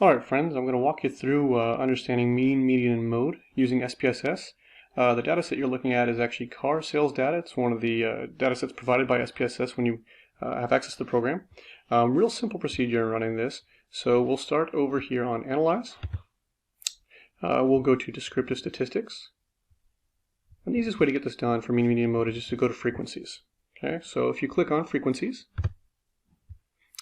Alright friends, I'm going to walk you through understanding mean, median, and mode using SPSS. The data set you're looking at is actually car sales data. It's one of the data sets provided by SPSS when you have access to the program. Real simple procedure in running this. So we'll start over here on Analyze. We'll go to Descriptive Statistics. And the easiest way to get this done for mean, median, and mode is just to go to Frequencies. Okay, so if you click on Frequencies,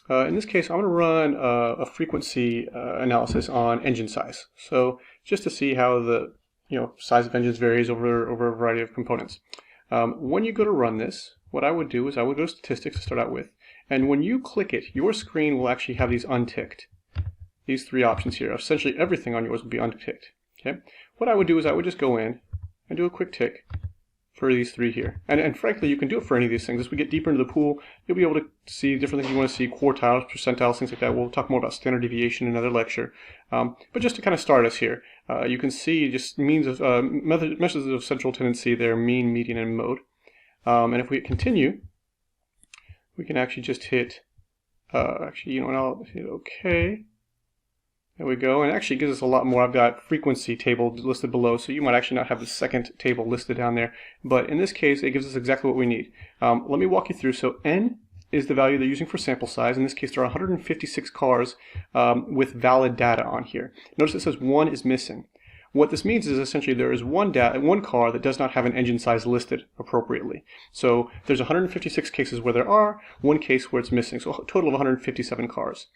in this case, I'm going to run a frequency analysis on engine size. So just to see how the size of engines varies over a variety of components. When you go to run this, what I would do is I would go to Statistics to start out with. And when you click it, your screen will actually have these unticked. These three options here. Essentially everything on yours will be unticked. Okay. What I would do is I would just go in and do a quick tick for these three here. And frankly, you can do it for any of these things. As we get deeper into the pool, you'll be able to see different things you want to see, quartiles, percentiles, things like that. We'll talk more about standard deviation in another lecture. But just to kind of start us here, you can see just methods of central tendency there, mean, median, and mode. And if we hit continue, we can actually just hit, I'll hit OK. There we go, and it actually gives us a lot more. I've got frequency table listed below, so you might actually not have the second table listed down there. But in this case, it gives us exactly what we need. Let me walk you through. So N is the value they're using for sample size. In this case, there are 156 cars with valid data on here. Notice it says 1 is missing. What this means is essentially there is one car that does not have an engine size listed appropriately. So there's 156 cases where there are, one case where it's missing. So a total of 157 cars.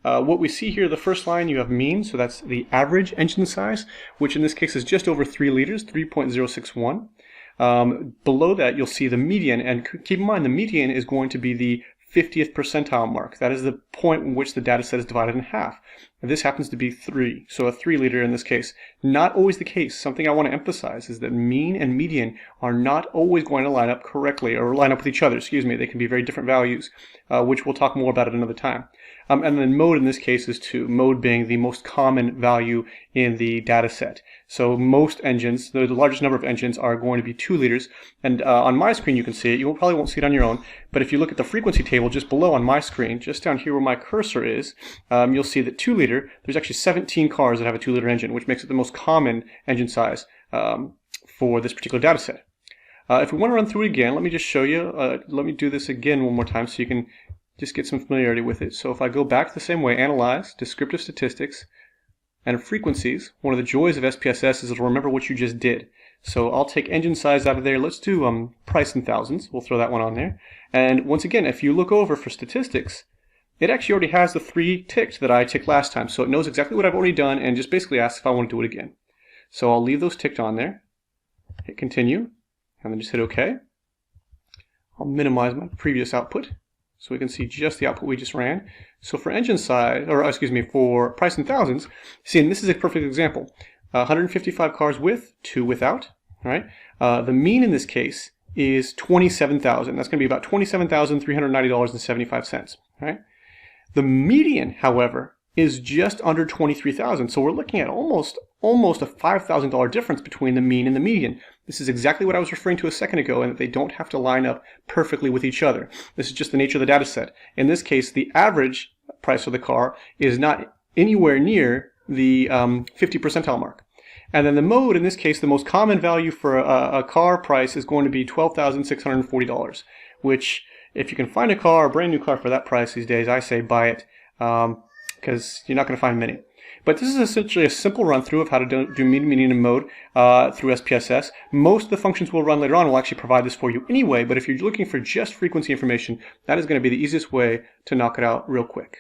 What we see here, the first line, you have mean, so that's the average engine size, which in this case is just over 3 liters, 3.061. Below that, you'll see the median, and keep in mind the median is going to be the 50th percentile mark. That is the point in which the data set is divided in half. And this happens to be 3, so a 3 liter in this case. Not always the case. Something I want to emphasize is that mean and median are not always going to line up correctly, or line up with each other, excuse me. They can be very different values, which we'll talk more about at another time. And then mode in this case is 2, mode being the most common value in the data set. So most engines, the largest number of engines, are going to be 2 liters. And on my screen you can see it. You probably won't see it on your own. But if you look at the frequency table just below on my screen, just down here where my cursor is, you'll see that 2 liter, there's actually 17 cars that have a 2 liter engine, which makes it the most common engine size for this particular data set. If we want to run through it again, let me just show you. Let me do this again one more time so you can just get some familiarity with it. So if I go back the same way, Analyze, Descriptive Statistics, and Frequencies, one of the joys of SPSS is it'll remember what you just did. So I'll take engine size out of there. Let's do price in thousands. We'll throw that one on there. And once again, if you look over for statistics, it actually already has the 3 ticked that I ticked last time. So it knows exactly what I've already done and just basically asks if I want to do it again. So I'll leave those ticked on there, hit continue, and then just hit OK. I'll minimize my previous output so we can see just the output we just ran. So for engine size, or excuse me, for price in thousands, see, and this is a perfect example. 155 cars with, 2 without, right? The mean in this case is 27,000. That's going to be about $27,390.75, right? The median, however, is just under 23,000. So we're looking at almost a $5,000 difference between the mean and the median. This is exactly what I was referring to a second ago, and that they don't have to line up perfectly with each other. This is just the nature of the data set. In this case, the average price of the car is not anywhere near the 50 percentile mark. And then the mode, in this case, the most common value for a car price is going to be $12,640, which if you can find a car, a brand new car for that price these days, I say buy it, because you're not going to find many. But this is essentially a simple run through of how to do mean, median, and mode through SPSS. Most of the functions we'll run later on will actually provide this for you anyway, but if you're looking for just frequency information, that is going to be the easiest way to knock it out real quick.